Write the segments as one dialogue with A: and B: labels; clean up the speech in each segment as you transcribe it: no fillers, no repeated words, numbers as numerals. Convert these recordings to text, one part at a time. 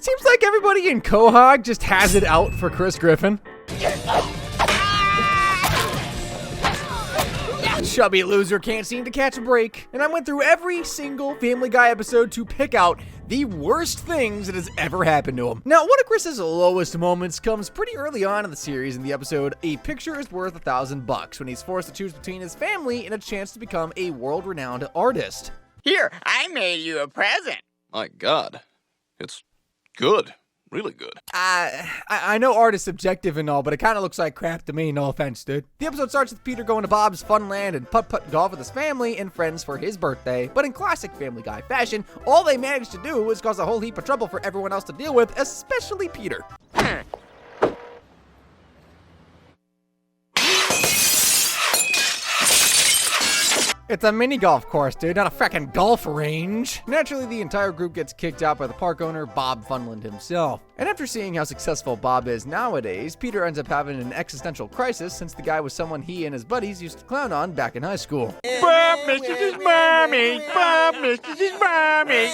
A: Seems like everybody in Quahog just has it out for Chris Griffin. Chubby loser can't seem to catch a break, and I went through every single Family Guy episode to pick out the worst things that has ever happened to him. Now, one of Chris's lowest moments comes pretty early on in the series in the episode A Picture is Worth $1,000, when he's forced to choose between his family and a chance to become a world-renowned artist.
B: Here, I made you a present.
C: My God, it's good. Really good.
A: I know art is subjective and all, but it kind of looks like crap to me, no offense, dude. The episode starts with Peter going to Bob's Funland and putt-putt golf with his family and friends for his birthday, but in classic Family Guy fashion, all they managed to do was cause a whole heap of trouble for everyone else to deal with, especially Peter. It's a mini golf course, dude, not a frickin' golf range. Naturally, the entire group gets kicked out by the park owner, Bob Funland himself. And after seeing how successful Bob is nowadays, Peter ends up having an existential crisis since the guy was someone he and his buddies used to clown on back in high school.
B: Bob misses his mommy. Bob misses his mommy.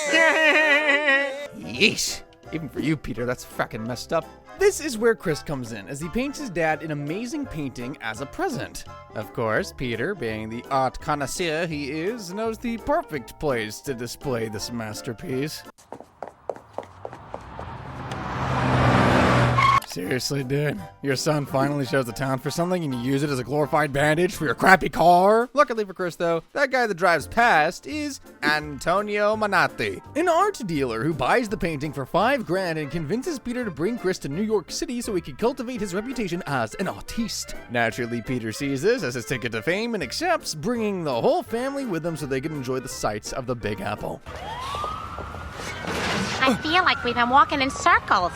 A: Yeesh. Even for you, Peter, that's frickin' messed up. This is where Chris comes in, as he paints his dad an amazing painting as a present. Of course, Peter, being the art connoisseur he is, knows the perfect place to display this masterpiece. Seriously, dude? Your son finally shows the town for something and you use it as a glorified bandage for your crappy car? Luckily for Chris, though, that guy that drives past is Antonio Manatti, an art dealer who buys the painting for $5,000 and convinces Peter to bring Chris to New York City so he can cultivate his reputation as an artiste. Naturally, Peter sees this as his ticket to fame and accepts, bringing the whole family with him so they can enjoy the sights of the Big Apple.
D: I feel like we've been walking in circles.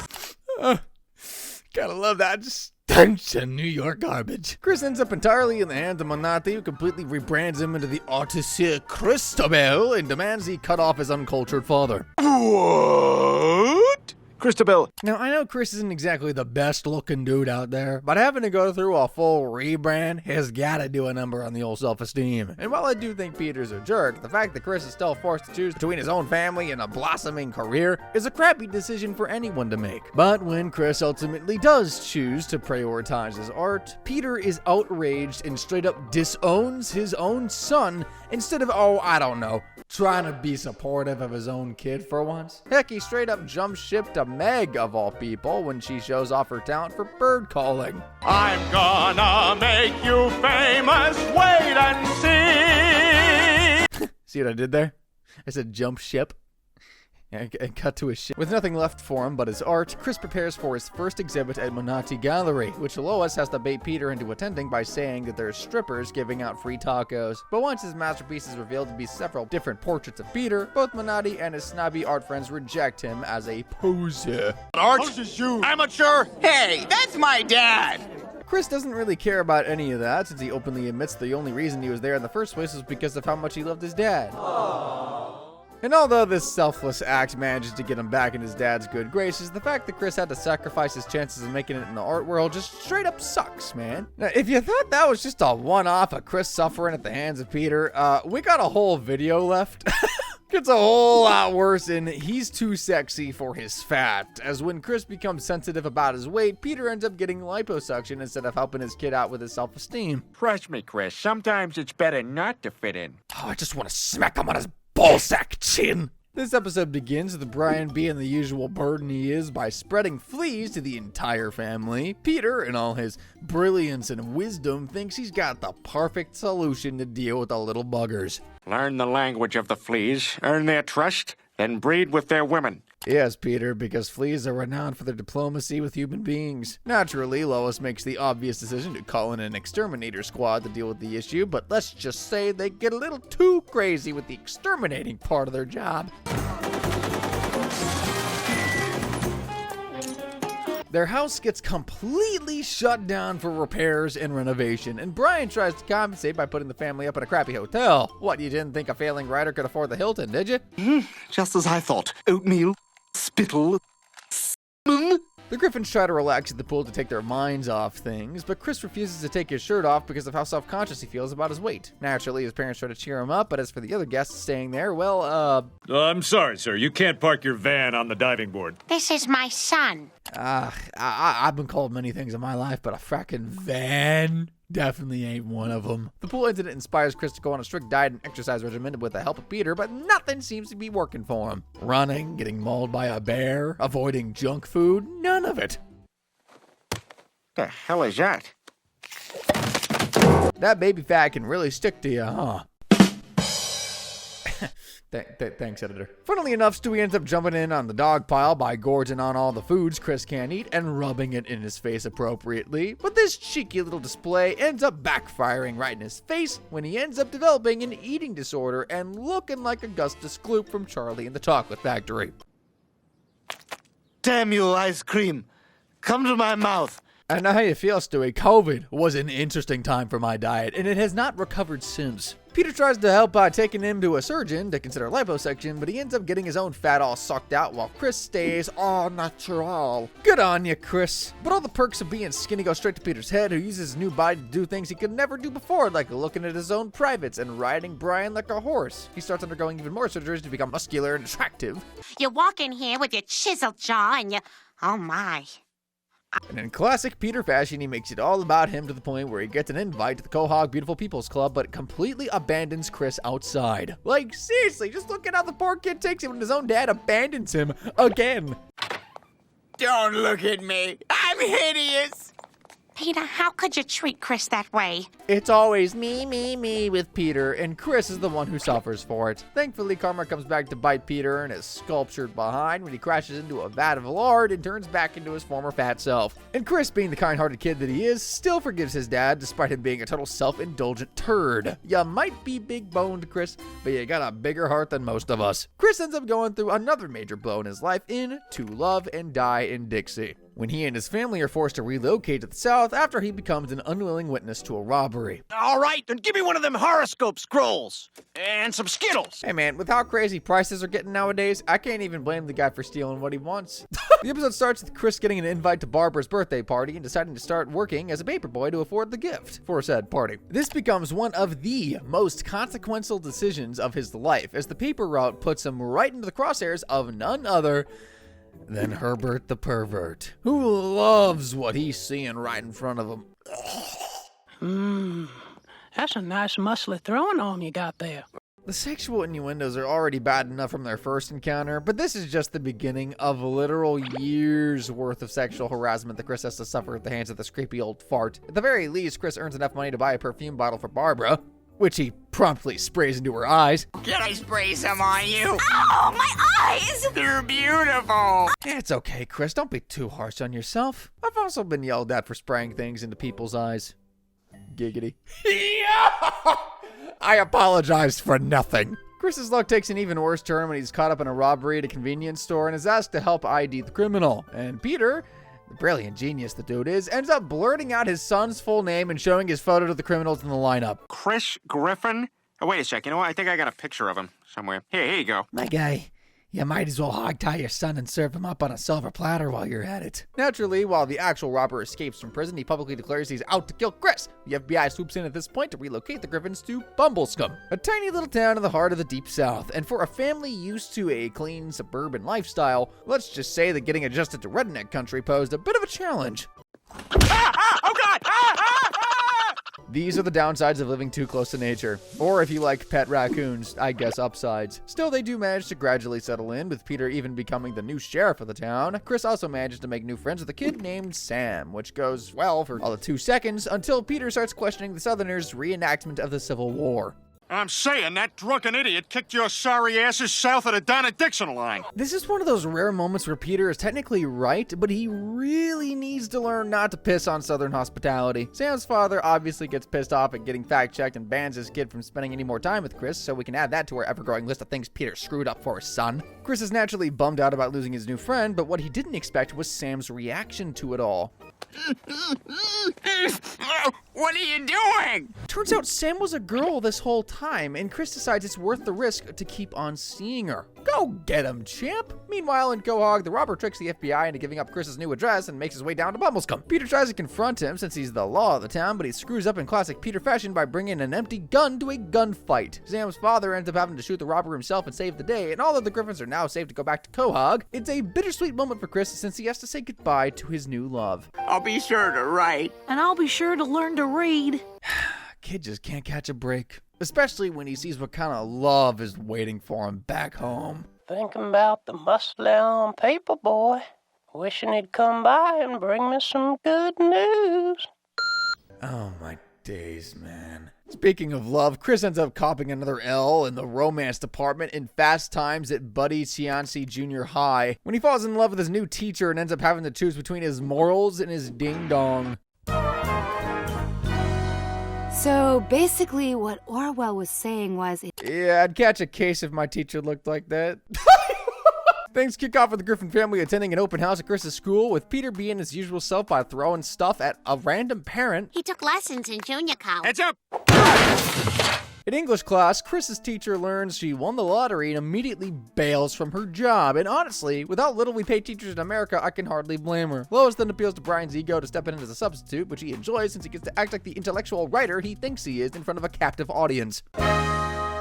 A: Gotta love that stench of New York garbage. Chris ends up entirely in the hands of Manatti, who completely rebrands him into the artistier Cristobal and demands he cut off his uncultured father.
C: What? Cristobal.
A: Now, I know Chris isn't exactly the best looking dude out there, but having to go through a full rebrand has gotta do a number on the old self-esteem. And while I do think Peter's a jerk, the fact that Chris is still forced to choose between his own family and a blossoming career is a crappy decision for anyone to make. But when Chris ultimately does choose to prioritize his art, Peter is outraged and straight up disowns his own son instead of, trying to be supportive of his own kid for once. Heck, he straight up jumps ship to Meg, of all people, when she shows off her talent for bird calling.
B: I'm gonna make you famous. Wait and see.
A: See what I did there? I said jump ship. And cut to his ship. With nothing left for him but his art, Chris prepares for his first exhibit at Manatti Gallery, which Lois has to bait Peter into attending by saying that there's strippers giving out free tacos. But once his masterpiece is revealed to be several different portraits of Peter, both Manatti and his snobby art friends reject him as a poser.
C: Art? Amateur?
B: Hey, that's my dad.
A: Chris doesn't really care about any of that, since he openly admits the only reason he was there in the first place was because of how much he loved his dad. And although this selfless act manages to get him back in his dad's good graces, the fact that Chris had to sacrifice his chances of making it in the art world just straight up sucks, man. Now, if you thought that was just a one-off of Chris suffering at the hands of Peter, we got a whole video left. Gets a whole lot worse in He's Too Sexy for His Fat, as when Chris becomes sensitive about his weight, Peter ends up getting liposuction instead of helping his kid out with his self-esteem.
B: Trust me, Chris, sometimes it's better not to fit in.
A: Oh, I just want to smack him on his ballsack chin. This episode begins with Brian being the usual burden he is by spreading fleas to the entire family. Peter, in all his brilliance and wisdom, thinks he's got the perfect solution to deal with the little buggers.
B: Learn the language of the fleas, earn their trust, then breed with their women.
A: Yes, Peter, because fleas are renowned for their diplomacy with human beings. Naturally, Lois makes the obvious decision to call in an exterminator squad to deal with the issue, but let's just say they get a little too crazy with the exterminating part of their job. Their house gets completely shut down for repairs and renovation, and Brian tries to compensate by putting the family up at a crappy hotel. What, you didn't think a failing writer could afford the Hilton, did you?
C: Just as I thought. Oatmeal, spittle,
A: The Griffins try to relax at the pool to take their minds off things, but Chris refuses to take his shirt off because of how self-conscious he feels about his weight. Naturally, his parents try to cheer him up, but as for the other guests staying there, well,
E: I'm sorry, sir. You can't park your van on the diving board.
D: This is my son.
A: I've been called many things in my life, but a fracking van definitely ain't one of them. The pool incident inspires Chris to go on a strict diet and exercise regimen with the help of Peter, but nothing seems to be working for him. Running, getting mauled by a bear, avoiding junk food, none of it.
B: The hell is that?
A: That baby fat can really stick to you, huh? Thanks, editor. Funnily enough, Stewie ends up jumping in on the dog pile by gorging on all the foods Chris can't eat and rubbing it in his face appropriately. But this cheeky little display ends up backfiring right in his face when he ends up developing an eating disorder and looking like Augustus Gloop from Charlie and the Chocolate Factory.
F: Damn you, ice cream. Come to my mouth.
A: I know how you feel, Stewie. COVID was an interesting time for my diet, and it has not recovered since. Peter tries to help by taking him to a surgeon to consider liposuction, but he ends up getting his own fat all sucked out while Chris stays all natural. Good on you, Chris. But all the perks of being skinny go straight to Peter's head, who uses his new body to do things he could never do before, like looking at his own privates and riding Brian like a horse. He starts undergoing even more surgeries to become muscular and attractive.
D: You walk in here with your chiseled jaw and you... Oh, my.
A: And in classic Peter fashion, he makes it all about him to the point where he gets an invite to the Quahog Beautiful People's Club, but completely abandons Chris outside. Like, seriously, just look at how the poor kid takes it when his own dad abandons him again.
F: Don't look at me. I'm hideous.
D: Peter, how could you treat Chris that way?
A: It's always me with Peter, and Chris is the one who suffers for it. Thankfully, karma comes back to bite Peter in his sculptured behind when he crashes into a vat of lard and turns back into his former fat self. And Chris, being the kind-hearted kid that he is, still forgives his dad despite him being a total self-indulgent turd. You might be big-boned, Chris, but you got a bigger heart than most of us. Chris ends up going through another major blow in his life in To Love and Die in Dixie, when he and his family are forced to relocate to the south after he becomes an unwilling witness to a robbery.
F: All right, then give me one of them horoscope scrolls. And some Skittles.
A: Hey man, with how crazy prices are getting nowadays, I can't even blame the guy for stealing what he wants. The episode starts with Chris getting an invite to Barbara's birthday party and deciding to start working as a paperboy to afford the gift for said party. This becomes one of the most consequential decisions of his life, as the paper route puts him right into the crosshairs of none other than Herbert the pervert, who loves what he's seeing right in front of him.
G: That's a nice muscly throwing arm you got there.
A: The sexual innuendos are already bad enough from their first encounter, but this is just the beginning of literal years worth of sexual harassment that Chris has to suffer at the hands of this creepy old fart. At the very least, Chris earns enough money to buy a perfume bottle for Barbara, which he promptly sprays into her eyes.
F: Can I spray some on you?
D: Oh, my eyes!
F: They're beautiful.
A: It's okay, Chris. Don't be too harsh on yourself. I've also been yelled at for spraying things into people's eyes. Giggity. I apologized for nothing. Chris's luck takes an even worse turn when he's caught up in a robbery at a convenience store and is asked to help ID the criminal. And Peter, the brilliant genius the dude is, ends up blurting out his son's full name and showing his photo to the criminals in the lineup.
B: Chris Griffin? Oh, wait a sec. You know what? I think I got a picture of him somewhere. Here you go.
A: My guy, you might as well hog-tie your son and serve him up on a silver platter while you're at it. Naturally, while the actual robber escapes from prison, he publicly declares he's out to kill Chris. The FBI swoops in at this point to relocate the Griffins to Bumblescum, a tiny little town in the heart of the Deep South. And for a family used to a clean suburban lifestyle, let's just say that getting adjusted to redneck country posed a bit of a challenge.
F: Oh, God!
A: These are the downsides of living too close to nature. Or if you like pet raccoons, I guess upsides. Still, they do manage to gradually settle in, with Peter even becoming the new sheriff of the town. Chris also manages to make new friends with a kid named Sam, which goes well for all of 2 seconds until Peter starts questioning the Southerners' reenactment of the Civil War.
B: I'm saying that drunken idiot kicked your sorry asses south of the Donna-Dixon line.
A: This is one of those rare moments where Peter is technically right, but he really needs to learn not to piss on Southern hospitality. Sam's father obviously gets pissed off at getting fact-checked and bans his kid from spending any more time with Chris, so we can add that to our ever-growing list of things Peter screwed up for his son. Chris is naturally bummed out about losing his new friend, but what he didn't expect was Sam's reaction to it all.
F: What are you doing?
A: Turns out Sam was a girl this whole time, and Chris decides it's worth the risk to keep on seeing her. Go get him, champ! Meanwhile, in Quahog, the robber tricks the FBI into giving up Chris's new address and makes his way down to Bumblescum. Peter tries to confront him since he's the law of the town, but he screws up in classic Peter fashion by bringing an empty gun to a gunfight. Sam's father ends up having to shoot the robber himself and save the day, and although the Griffins are now safe to go back to Quahog, it's a bittersweet moment for Chris since he has to say goodbye to his new love.
H: I'll be sure to write.
G: And I'll be sure to learn to read.
A: Kid just can't catch a break, especially when he sees what kind of love is waiting for him back home.
G: Thinking about the muscle on paper, boy. Wishing he'd come by and bring me some good news.
A: Oh my days, man. Speaking of love, Chris ends up copping another L in the romance department in Fast Times at Buddy Tiance Junior High when he falls in love with his new teacher and ends up having to choose between his morals and his ding-dong.
I: So basically what Orwell was saying was...
A: Yeah, I'd catch a case if my teacher looked like that. Things kick off with the Griffin family attending an open house at Chris's school, with Peter being his usual self by throwing stuff at a random parent.
D: He took lessons in junior college.
E: Heads up!
A: In English class, Chris's teacher learns she won the lottery and immediately bails from her job. And honestly, with how little we pay teachers in America, I can hardly blame her. Lois then appeals to Brian's ego to step in as a substitute, which he enjoys since he gets to act like the intellectual writer he thinks he is in front of a captive audience.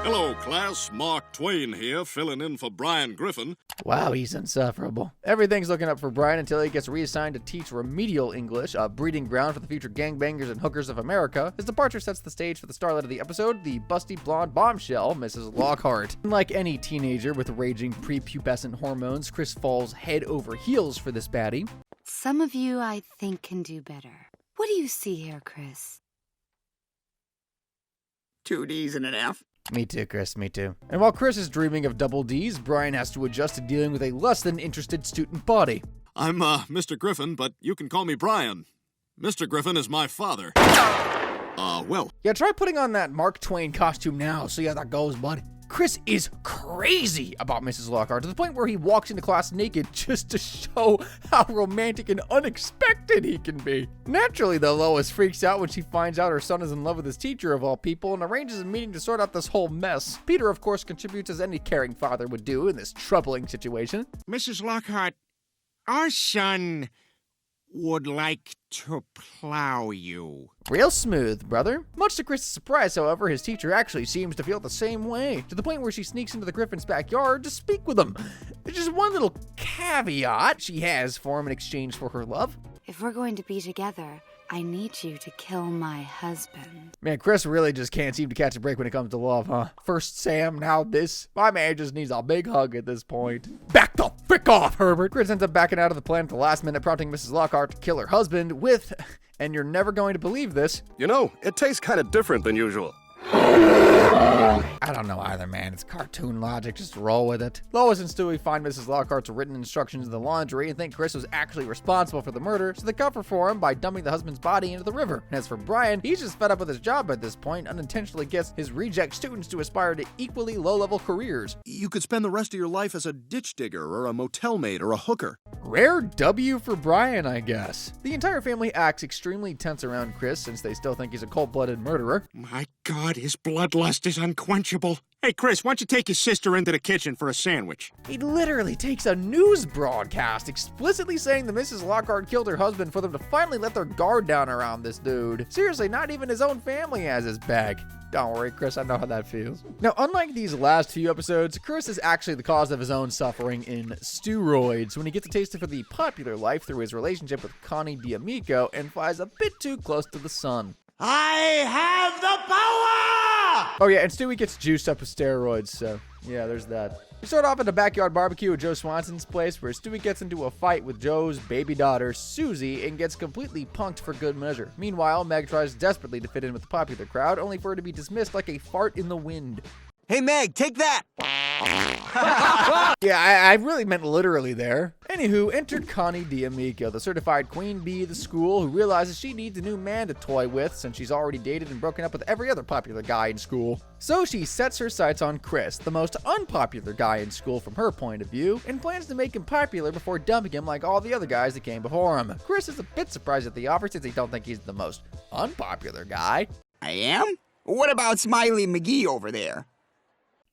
C: Hello, class. Mark Twain here, filling in for Brian Griffin.
A: Wow, he's insufferable. Everything's looking up for Brian until he gets reassigned to teach remedial English, a breeding ground for the future gangbangers and hookers of America. His departure sets the stage for the starlet of the episode, the busty blonde bombshell, Mrs. Lockhart. Like any teenager with raging prepubescent hormones, Chris falls head over heels for this baddie.
I: Some of you, I think, can do better. What do you see here, Chris?
H: 2 D's and an F.
A: Me too, Chris, me too. And while Chris is dreaming of double D's, Brian has to adjust to dealing with a less than interested student body.
C: I'm, Mr. Griffin, but you can call me Brian. Mr. Griffin is my father. Well.
A: Yeah, try putting on that Mark Twain costume now, see how that goes, bud. Chris is crazy about Mrs. Lockhart, to the point where he walks into class naked just to show how romantic and unexpected he can be. Naturally, though, Lois freaks out when she finds out her son is in love with his teacher of all people and arranges a meeting to sort out this whole mess. Peter, of course, contributes as any caring father would do in this troubling situation.
B: Mrs. Lockhart, our son would like to plow you.
A: Real smooth, brother. Much to Chris's surprise, however, his teacher actually seems to feel the same way, to the point where she sneaks into the Griffin's backyard to speak with him. There's just one little caveat she has for him in exchange for her love.
I: If we're going to be together, I need you to kill my husband.
A: Man, Chris really just can't seem to catch a break when it comes to love, huh? First Sam, now this. My man just needs a big hug at this point. Back the frick off, Herbert! Chris ends up backing out of the plan at the last minute, prompting Mrs. Lockhart to kill her husband with, and you're never going to believe this,
C: You know, it tastes kind of different than usual.
A: I don't know either, man. It's cartoon logic. Just roll with it. Lois and Stewie find Mrs. Lockhart's written instructions in the laundry and think Chris was actually responsible for the murder, so they cover for him by dumping the husband's body into the river. And as for Brian, he's just fed up with his job at this point, unintentionally gets his reject students to aspire to equally low-level careers.
C: You could spend the rest of your life as a ditch digger or a motel maid or a hooker.
A: Rare W for Brian, I guess. The entire family acts extremely tense around Chris since they still think he's a cold-blooded murderer.
B: My God, his bloodlust is unquenchable. Hey, Chris, why don't you take your sister into the kitchen for a sandwich?
A: He literally takes a news broadcast explicitly saying that Mrs. Lockhart killed her husband for them to finally let their guard down around this dude. Seriously, not even his own family has his back. Don't worry, Chris, I know how that feels. Now, unlike these last few episodes, Chris is actually the cause of his own suffering in steroids when he gets a taste of the popular life through his relationship with Connie D'Amico and flies a bit too close to the sun.
F: I have the power!
A: Oh yeah, and Stewie gets juiced up with steroids, so yeah, there's that. We start off at a backyard barbecue at Joe Swanson's place where Stewie gets into a fight with Joe's baby daughter, Susie, and gets completely punked for good measure. Meanwhile, Meg tries desperately to fit in with the popular crowd, only for her to be dismissed like a fart in the wind.
F: Hey, Meg, take that!
A: Yeah, I really meant literally there. Anywho, enter Connie D'Amico, the certified queen bee of the school, who realizes she needs a new man to toy with since she's already dated and broken up with every other popular guy in school. So she sets her sights on Chris, the most unpopular guy in school from her point of view, and plans to make him popular before dumping him like all the other guys that came before him. Chris is a bit surprised at the offer since he don't think he's the most unpopular guy.
H: I am? What about Smiley McGee over there?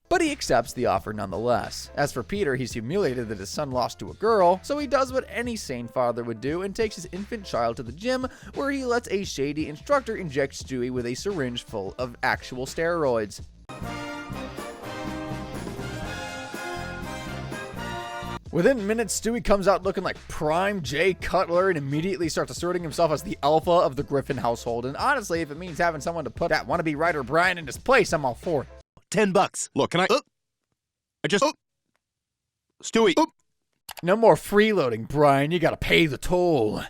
A: but he accepts the offer nonetheless. As for Peter, he's humiliated that his son lost to a girl, so he does what any sane father would do and takes his infant child to the gym, where he lets a shady instructor inject Stewie with a syringe full of actual steroids. Within minutes, Stewie comes out looking like prime Jay Cutler and immediately starts asserting himself as the alpha of the Griffin household. And honestly, if it means having someone to put that wannabe writer Brian in his place, I'm all for it.
F: $10.
B: Look, can I... I just... Stewie...
A: No more freeloading, Brian. You gotta pay the toll.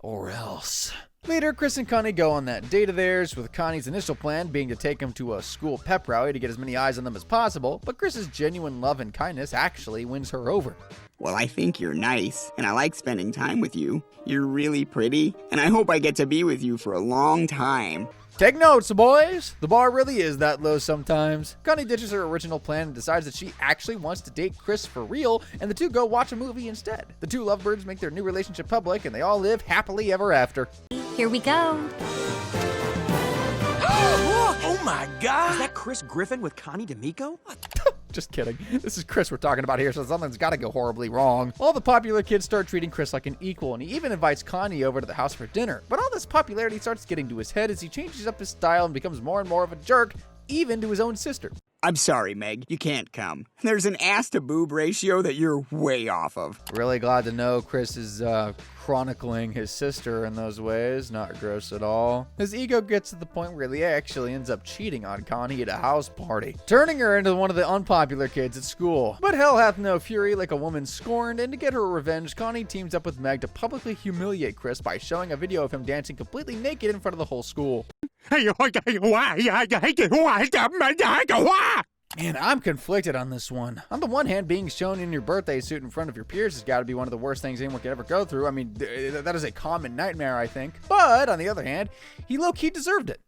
A: Or else. Later, Chris and Connie go on that date of theirs, with Connie's initial plan being to take him to a school pep rally to get as many eyes on them as possible, but Chris's genuine love and kindness actually wins her over.
H: Well, I think you're nice, and I like spending time with you. You're really pretty, and I hope I get to be with you for a long time.
A: Take notes, boys! The bar really is that low sometimes. Connie ditches her original plan and decides that she actually wants to date Chris for real, and the two go watch a movie instead. The two lovebirds make their new relationship public, and they all live happily ever after.
I: Here we go.
F: Oh my God! Is that Chris Griffin with Connie D'Amico?
A: Just kidding. This is Chris we're talking about here, so something's gotta go horribly wrong. All the popular kids start treating Chris like an equal, and he even invites Connie over to the house for dinner. But all this popularity starts getting to his head as he changes up his style and becomes more and more of a jerk, even to his own sister.
H: I'm sorry, Meg. You can't come. There's an ass-to-boob ratio that you're way off of.
A: Really glad to know Chris is chronicling his sister in those ways. Not gross at all. His ego gets to the point where he actually ends up cheating on Connie at a house party, turning her into one of the unpopular kids at school. But hell hath no fury like a woman scorned, and to get her revenge, Connie teams up with Meg to publicly humiliate Chris by showing a video of him dancing completely naked in front of the whole school. Man, I'm conflicted on this one. On the one hand, being shown in your birthday suit in front of your peers has got to be one of the worst things anyone could ever go through. I mean, that is a common nightmare, I think. But on the other hand, he low-key deserved it.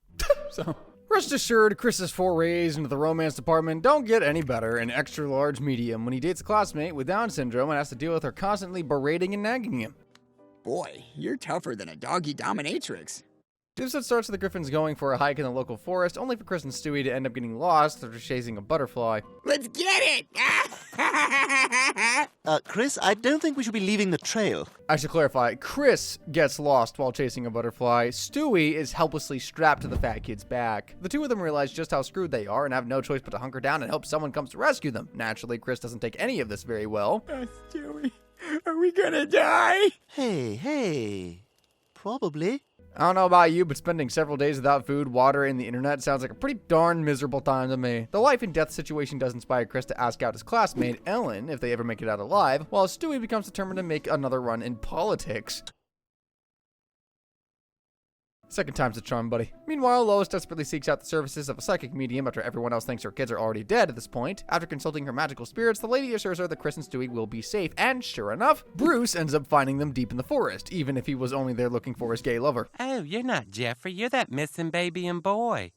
A: So, rest assured, Chris's forays into the romance department don't get any better in extra large medium when he dates a classmate with Down syndrome and has to deal with her constantly berating and nagging him.
H: Boy, you're tougher than a doggy dominatrix.
A: The episode starts with the Griffins going for a hike in the local forest, only for Chris and Stewie to end up getting lost after chasing a butterfly.
H: Let's get it!
F: Chris, I don't think we should be leaving the trail.
A: I should clarify, Chris gets lost while chasing a butterfly. Stewie is helplessly strapped to the fat kid's back. The two of them realize just how screwed they are and have no choice but to hunker down and hope someone comes to rescue them. Naturally, Chris doesn't take any of this very well.
H: Stewie, are we gonna die?
F: Hey, probably.
A: I don't know about you, but spending several days without food, water, and the internet sounds like a pretty darn miserable time to me. The life and death situation does inspire Chris to ask out his classmate, Ellen, if they ever make it out alive, while Stewie becomes determined to make another run in politics. Second time's a charm, buddy. Meanwhile, Lois desperately seeks out the services of a psychic medium after everyone else thinks her kids are already dead at this point. After consulting her magical spirits, the lady assures her that Chris and Stewie will be safe, and sure enough, Bruce ends up finding them deep in the forest, even if he was only there looking for his gay lover.
J: Oh, you're not Jeffrey. You're that missing baby and boy.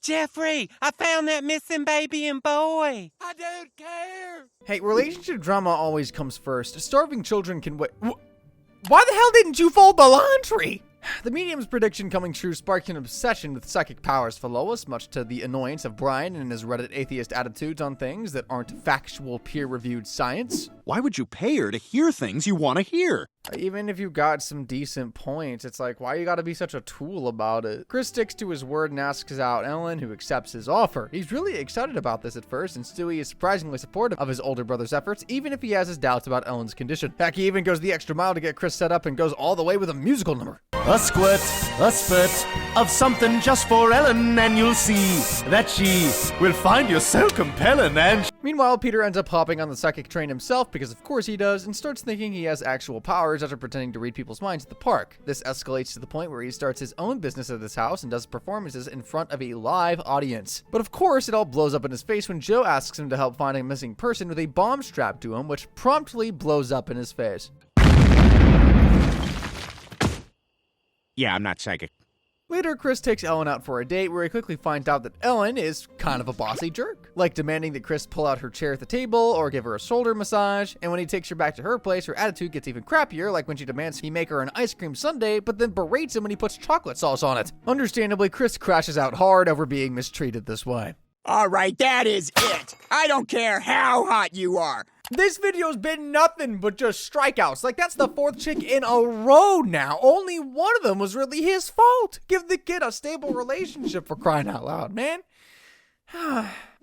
J: Jeffrey, I found that missing baby and boy. I don't care.
A: Hey, relationship drama always comes first. Starving children can wait. Why the hell didn't you fold the laundry? The medium's prediction coming true sparked an obsession with psychic powers for Lois, much to the annoyance of Brian and his Reddit atheist attitudes on things that aren't factual, peer-reviewed science.
B: Why would you pay her to hear things you want to hear?
A: Even if you got some decent points, it's like, why you gotta be such a tool about it? Chris sticks to his word and asks out Ellen, who accepts his offer. He's really excited about this at first, and Stewie is surprisingly supportive of his older brother's efforts, even if he has his doubts about Ellen's condition. Heck, he even goes the extra mile to get Chris set up and goes all the way with a musical number.
K: A squirt, a spurt of something just for Ellen, and you'll see that she will find you so compelling, and...
A: Meanwhile, Peter ends up hopping on the psychic train himself, because of course he does, and starts thinking he has actual powers after pretending to read people's minds at the park. This escalates to the point where he starts his own business at this house and does performances in front of a live audience. But of course, it all blows up in his face when Joe asks him to help find a missing person with a bomb strapped to him, which promptly blows up in his face.
B: Yeah, I'm not psychic.
A: Later, Chris takes Ellen out for a date where he quickly finds out that Ellen is kind of a bossy jerk, like demanding that Chris pull out her chair at the table or give her a shoulder massage, and when he takes her back to her place, her attitude gets even crappier, like when she demands he make her an ice cream sundae, but then berates him when he puts chocolate sauce on it. Understandably, Chris crashes out hard over being mistreated this way.
H: All right, that is it. I don't care how hot you are.
A: This video's been nothing but just strikeouts. Like, that's the 4th chick in a row now. Only one of them was really his fault. Give the kid a stable relationship, for crying out loud, man.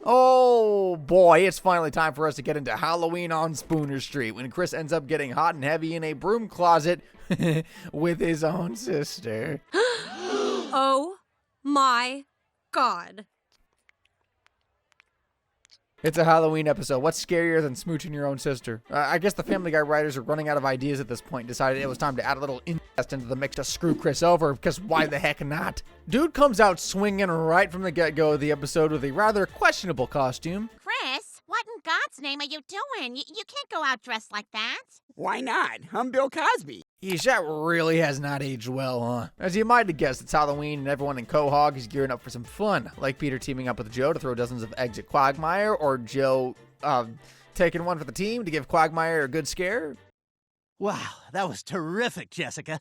A: Oh boy, it's finally time for us to get into Halloween on Spooner Street when Chris ends up getting hot and heavy in a broom closet with his own sister.
L: Oh my God.
A: It's a Halloween episode. What's scarier than smooching your own sister? I guess the Family Guy writers are running out of ideas at this point and decided it was time to add a little incest into the mix to screw Chris over, because why the heck not? Dude comes out swinging right from the get-go of the episode with a rather questionable costume.
D: Chris, what in God's name are you doing? You can't go out dressed like that.
H: Why not? I'm Bill Cosby.
A: Yeesh, that really has not aged well, huh? As you might have guessed, it's Halloween and everyone in Quahog is gearing up for some fun, like Peter teaming up with Joe to throw dozens of eggs at Quagmire, or Joe, taking one for the team to give Quagmire a good scare.
F: Wow, that was terrific, Jessica.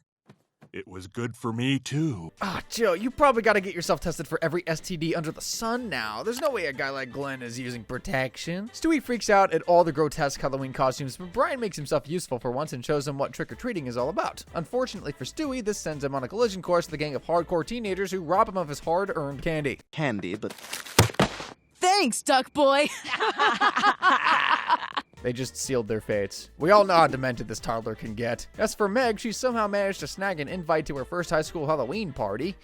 B: It was good for me, too.
A: Ah, Joe, you probably got to get yourself tested for every STD under the sun now. There's no way a guy like Glenn is using protection. Stewie freaks out at all the grotesque Halloween costumes, but Brian makes himself useful for once and shows him what trick-or-treating is all about. Unfortunately for Stewie, this sends him on a collision course with a gang of hardcore teenagers who rob him of his hard-earned candy.
F: Candy, but...
L: Thanks, Duck Boy.
A: They just sealed their fates. We all know how demented this toddler can get. As for Meg, she somehow managed to snag an invite to her first high school Halloween party,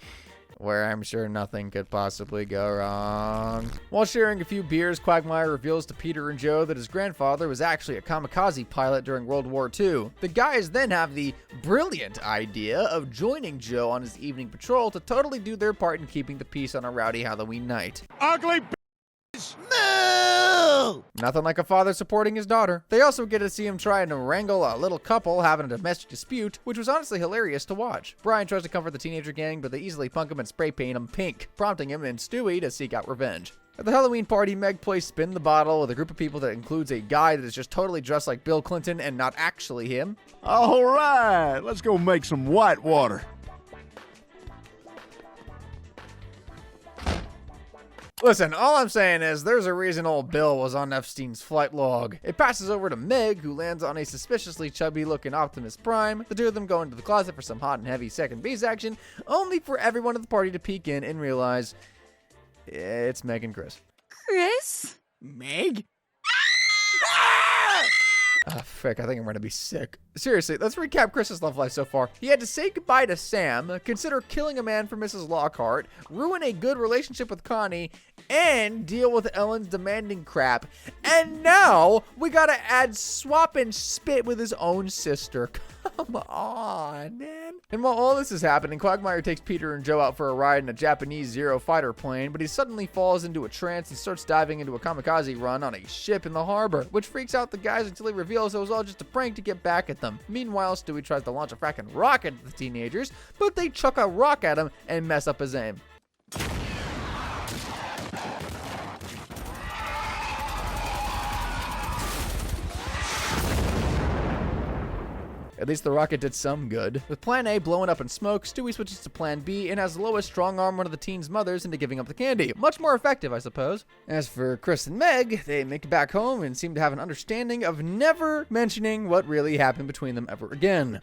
A: where I'm sure nothing could possibly go wrong. While sharing a few beers, Quagmire reveals to Peter and Joe that his grandfather was actually a kamikaze pilot during World War II. The guys then have the brilliant idea of joining Joe on his evening patrol to totally do their part in keeping the peace on a rowdy Halloween night.
B: Ugly
A: Nothing like a father supporting his daughter. They also get to see him trying to wrangle a little couple having a domestic dispute, which was honestly hilarious to watch. Brian tries to comfort the teenager gang, but they easily punk him and spray paint him pink, prompting him and Stewie to seek out revenge. At the Halloween party, Meg plays Spin the Bottle with a group of people that includes a guy that is just totally dressed like Bill Clinton and not actually him.
B: All right, let's go make some white water.
A: Listen, all I'm saying is there's a reason old Bill was on Epstein's flight log. It passes over to Meg, who lands on a suspiciously chubby-looking Optimus Prime. The two of them go into the closet for some hot and heavy second base action, only for everyone at the party to peek in and realize it's Meg and Chris.
L: Chris?
H: Meg?
A: Ah, frick, I think I'm gonna be sick. Seriously, let's recap Chris's love life so far. He had to say goodbye to Sam, consider killing a man for Mrs. Lockhart, ruin a good relationship with Connie, and deal with Ellen's demanding crap. And now, we gotta add swap and spit with his own sister. Come on, man. And while all this is happening, Quagmire takes Peter and Joe out for a ride in a Japanese Zero fighter plane, but he suddenly falls into a trance and starts diving into a kamikaze run on a ship in the harbor, which freaks out the guys until he reveals it was all just a prank to get back at them. Meanwhile, Stewie tries to launch a fracking rocket at the teenagers, but they chuck a rock at him and mess up his aim. At least the rocket did some good. With Plan A blowing up in smoke, Stewie switches to Plan B and has Lois strong-arm one of the teen's mothers into giving up the candy. Much more effective, I suppose. As for Chris and Meg, they make it back home and seem to have an understanding of never mentioning what really happened between them ever again.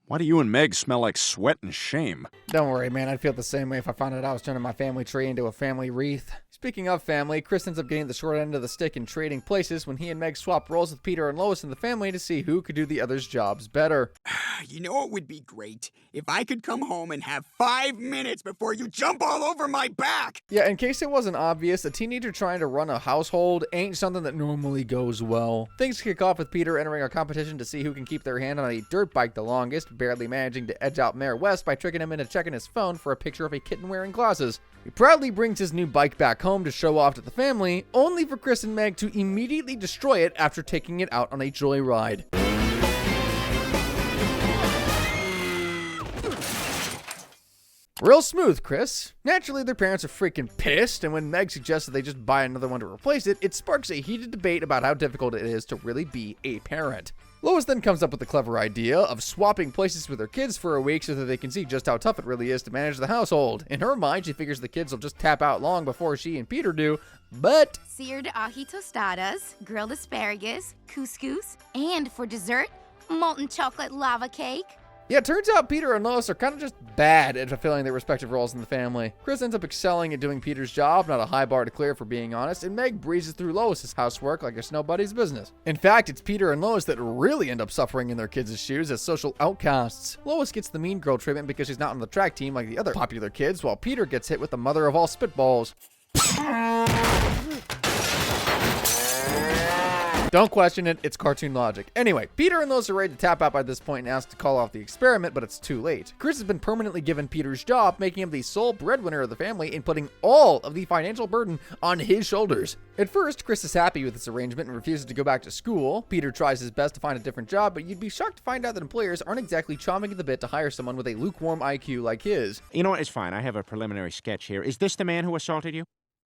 B: Why do you and Meg smell like sweat and shame?
A: Don't worry, man. I'd feel the same way if I found out I was turning my family tree into a family wreath. Speaking of family, Chris ends up getting the short end of the stick and trading places when he and Meg swap roles with Peter and Lois in the family to see who could do the other's jobs better.
H: You know what would be great? If I could come home and have 5 minutes before you jump all over my back!
A: Yeah, in case it wasn't obvious, a teenager trying to run a household ain't something that normally goes well. Things kick off with Peter entering a competition to see who can keep their hand on a dirt bike the longest, barely managing to edge out Mayor West by tricking him into checking his phone for a picture of a kitten wearing glasses. He proudly brings his new bike back home to show off to the family, only for Chris and Meg to immediately destroy it after taking it out on a joyride. Real smooth, Chris. Naturally, their parents are freaking pissed, and when Meg suggests that they just buy another one to replace it, it sparks a heated debate about how difficult it is to really be a parent. Lois then comes up with the clever idea of swapping places with her kids for a week so that they can see just how tough it really is to manage the household. In her mind, she figures the kids will just tap out long before she and Peter do, but
I: Seared ají tostadas, grilled asparagus, couscous, and for dessert, molten chocolate lava cake.
A: yeah, it turns out Peter and Lois are kind of just bad at fulfilling their respective roles in the family. Chris ends up excelling at doing Peter's job, not a high bar to clear for being honest, and Meg breezes through Lois's housework like it's nobody's business. In fact, it's Peter and Lois that really end up suffering in their kids' shoes as social outcasts. Lois gets the mean girl treatment because she's not on the track team like the other popular kids, while Peter gets hit with the mother of all spitballs. Don't question it, it's cartoon logic. Anyway, Peter and Lois are ready to tap out by this point and ask to call off the experiment, but it's too late. Chris has been permanently given Peter's job, making him the sole breadwinner of the family and putting all of the financial burden on his shoulders. At first, Chris is happy with this arrangement and refuses to go back to school. Peter tries his best to find a different job, but you'd be shocked to find out that employers aren't exactly chomping at the bit to hire someone with a lukewarm IQ like his.
B: You know what? It's fine. I have a preliminary sketch here. Is this the man who assaulted you?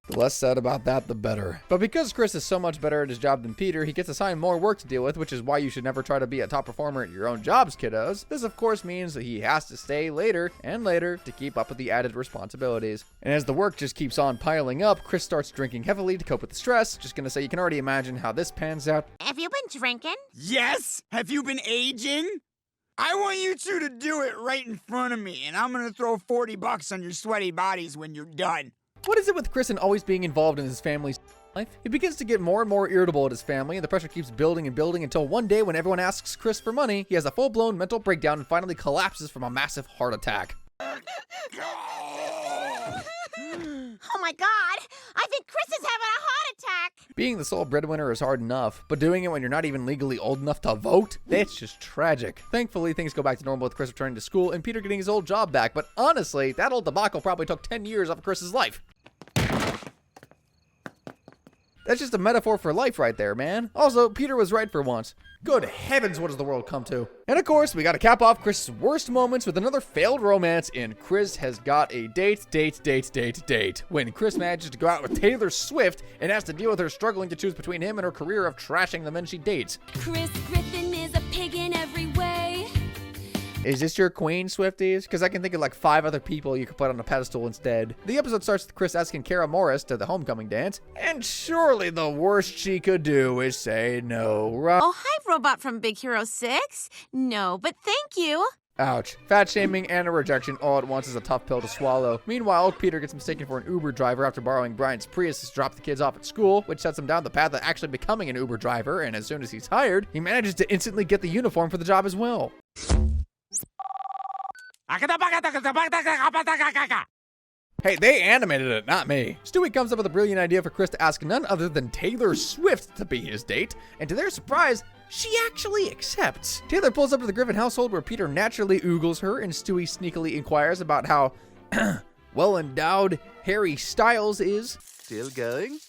A: The less said about that, the better. But because Chris is so much better at his job than Peter, he gets assigned more work to deal with, which is why you should never try to be a top performer at your own jobs, kiddos. This, of course, means that he has to stay later and later to keep up with the added responsibilities. And as the work just keeps on piling up, Chris starts drinking heavily to cope with the stress. Just gonna say, you can already imagine how this pans out.
D: Have you been drinking?
H: Yes? Have you been aging? I want you two to do it right in front of me, and I'm gonna throw $40 on your sweaty bodies when you're done.
A: What is it with Chris and always being involved in his family's life? He begins to get more and more irritable at his family, and the pressure keeps building and building until one day when everyone asks Chris for money, he has a full-blown mental breakdown and finally collapses from a massive heart attack.
D: Oh my god! I think Chris is having a heart attack!
A: Being the sole breadwinner is hard enough, but doing it when you're not even legally old enough to vote? That's just tragic. Thankfully, things go back to normal with Chris returning to school and Peter getting his old job back, but honestly, that old debacle probably took 10 years off of Chris's life. That's just a metaphor for life right there, man. Also, Peter was right for once. Good heavens, what does the world come to? And of course, we gotta cap off Chris's worst moments with another failed romance in Chris Has Got a Date. When Chris manages to go out with Taylor Swift and has to deal with her struggling to choose between him and her career of trashing the men she dates.
L: Chris Griffin is a pig in every way.
A: Is this your queen, Swifties? Because I can think of like 5 other people you could put on a pedestal instead. The episode starts with Chris asking Kara Morris to the homecoming dance, and surely the worst she could do is say no, right?
D: Oh, hi, Robot from Big Hero 6. No, but thank you.
A: Ouch. Fat shaming and a rejection all at once is a tough pill to swallow. Meanwhile, Peter gets mistaken for an Uber driver after borrowing Brian's Prius to drop the kids off at school, which sets him down the path of actually becoming an Uber driver, and as soon as he's hired, he manages to instantly get the uniform for the job as well. Hey, they animated it, not me. Stewie comes up with a brilliant idea for Chris to ask none other than Taylor Swift to be his date, and to their surprise, she actually accepts. Taylor pulls up to the Griffin household where Peter naturally oogles her, and Stewie sneakily inquires about how well-endowed Harry Styles is.
K: Still going?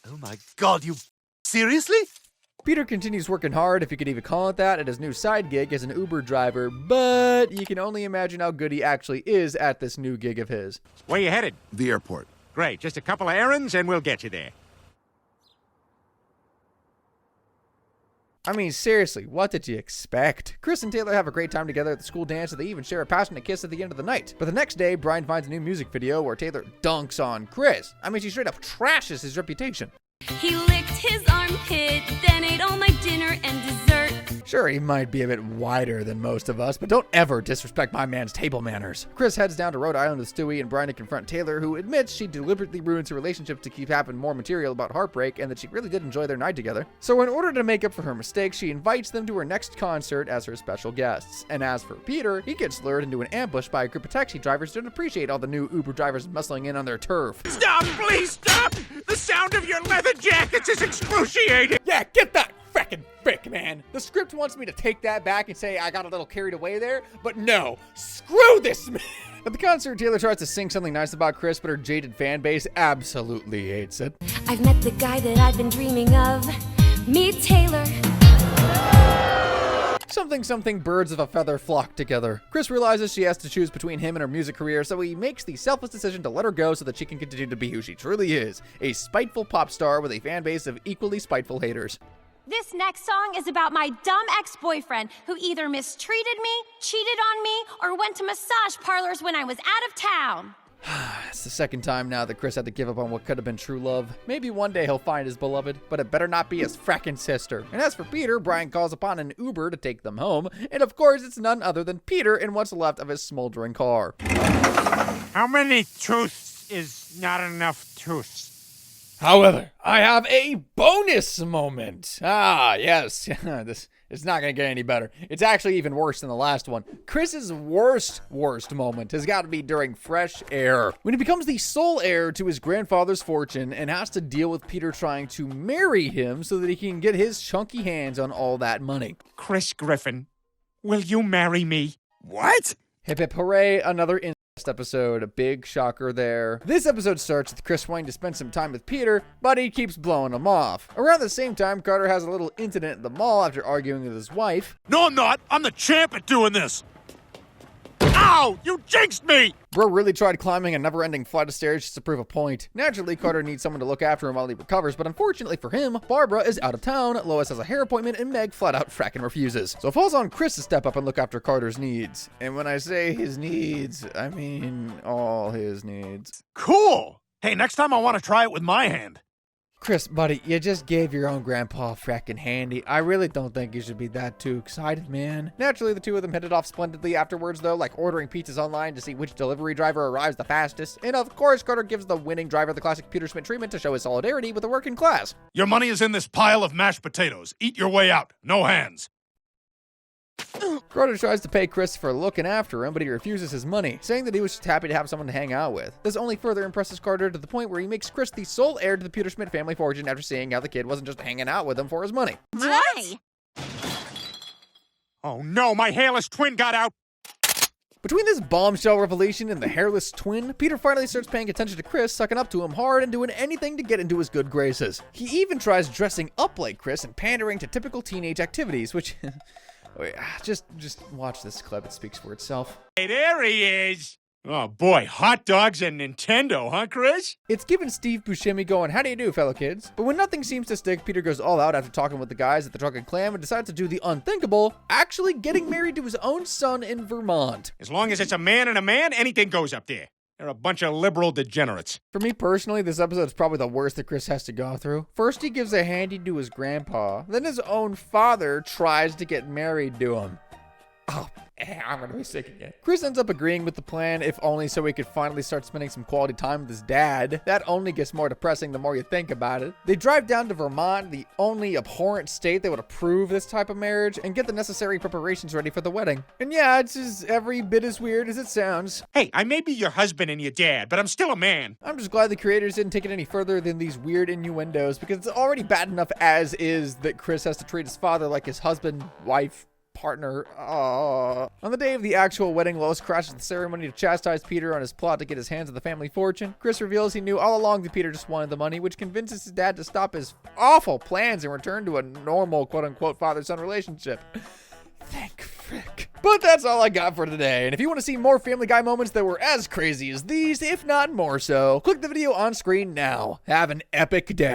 K: Oh my god, you seriously?
A: Peter continues working hard, if you could even call it that, at his new side gig as an Uber driver, but you can only imagine how good he actually is at this new gig of his.
B: Where you headed?
C: The airport.
B: Great. Just a couple of errands and we'll get you there.
A: I mean, seriously, what did you expect? Chris and Taylor have a great time together at the school dance, and they even share a passionate kiss at the end of the night. But the next day, Brian finds a new music video where Taylor dunks on Chris. I mean, she straight up trashes his reputation.
L: He licked his armpit, then ate all my dinner and dessert.
A: Sure, he might be a bit wider than most of us, but don't ever disrespect my man's table manners. Chris heads down to Rhode Island with Stewie and Brian to confront Taylor, who admits she deliberately ruins her relationship to keep having more material about heartbreak and that she really did enjoy their night together. So in order to make up for her mistake, she invites them to her next concert as her special guests. And as for Peter, he gets lured into an ambush by a group of taxi drivers who don't appreciate all the new Uber drivers muscling in on their turf.
B: Stop! Please stop! The sound of your leather jackets is excruciating!
A: Yeah, get that frickin' frick, man. The script wants me to take that back and say I got a little carried away there, but no, screw this man. At the concert, Taylor tries to sing something nice about Chris, but her jaded fan base absolutely hates it.
L: I've met the guy that I've been dreaming of. Meet Taylor.
A: Something birds of a feather flock together. Chris realizes she has to choose between him and her music career, so he makes the selfless decision to let her go so that she can continue to be who she truly is, a spiteful pop star with a fan base of equally spiteful haters.
L: This next song is about my dumb ex-boyfriend who either mistreated me, cheated on me, or went to massage parlors when I was out of town.
A: It's the second time now that Chris had to give up on what could have been true love. Maybe one day he'll find his beloved, but it better not be his frackin' sister. And as for Peter, Brian calls upon an Uber to take them home. And of course, it's none other than Peter in what's left of his smoldering car.
B: How many tooths is not enough tooths?
A: However, I have a bonus moment. Ah, yes. This is not going to get any better. It's actually even worse than the last one. Chris's worst moment has got to be during Fresh Air, when he becomes the sole heir to his grandfather's fortune and has to deal with Peter trying to marry him so that he can get his chunky hands on all that money.
B: Chris Griffin, will you marry me?
H: What?
A: Hip hip hooray, another incest episode, a big shocker there. This episode starts with Chris wanting to spend some time with Peter, but he keeps blowing him off. Around the same time, Carter has a little incident at the mall after arguing with his wife.
C: No, I'm not. I'm the champ at doing this. Ow! You jinxed me!
A: Bro really tried climbing a never-ending flight of stairs just to prove a point. Naturally, Carter needs someone to look after him while he recovers, but unfortunately for him, Barbara is out of town, Lois has a hair appointment, and Meg flat out frackin' refuses. So it falls on Chris to step up and look after Carter's needs. And when I say his needs, I mean all his needs.
C: Cool! Hey, next time I want to try it with my hand.
A: Chris, buddy, you just gave your own grandpa a frackin' handy. I really don't think you should be that too excited, man. Naturally, the two of them hit it off splendidly afterwards, though, like ordering pizzas online to see which delivery driver arrives the fastest. And of course, Carter gives the winning driver the classic Peter Schmidt treatment to show his solidarity with the working class.
C: Your money is in this pile of mashed potatoes. Eat your way out. No hands.
A: Carter tries to pay Chris for looking after him, but he refuses his money, saying that he was just happy to have someone to hang out with. This only further impresses Carter to the point where he makes Chris the sole heir to the Peter Schmidt family fortune after seeing how the kid wasn't just hanging out with him for his money.
D: Why?
B: Oh no, my hairless twin got out!
A: Between this bombshell revelation and the hairless twin, Peter finally starts paying attention to Chris, sucking up to him hard and doing anything to get into his good graces. He even tries dressing up like Chris and pandering to typical teenage activities, which... Wait, just watch this clip. It speaks for itself.
B: Hey, there he is! Oh boy, hot dogs and Nintendo, huh, Chris?
A: It's given Steve Buscemi going, how do you do, fellow kids? But when nothing seems to stick, Peter goes all out after talking with the guys at the Drunken Clam and decides to do the unthinkable, actually getting married to his own son in Vermont.
B: As long as it's a man and a man, anything goes up there. They're a bunch of liberal degenerates.
A: For me personally, this episode is probably the worst that Chris has to go through. First, he gives a handy to his grandpa. Then his own father tries to get married to him. Oh, I'm gonna be sick again. Chris ends up agreeing with the plan, if only so he could finally start spending some quality time with his dad. That only gets more depressing the more you think about it. They drive down to Vermont, the only abhorrent state that would approve this type of marriage, and get the necessary preparations ready for the wedding. And yeah, it's just every bit as weird as it sounds.
B: Hey, I may be your husband and your dad, but I'm still a man.
A: I'm just glad the creators didn't take it any further than these weird innuendos, because it's already bad enough as is that Chris has to treat his father like his husband, wife, partner. On the day of the actual wedding, Lois crashes the ceremony to chastise Peter on his plot to get his hands on the family fortune. Chris reveals he knew all along that Peter just wanted the money, which convinces his dad to stop his awful plans and return to a normal quote-unquote father-son relationship. Thank frick. But that's all I got for today, and if you want to see more Family Guy moments that were as crazy as these, if not more so, click the video on screen now. Have an epic day.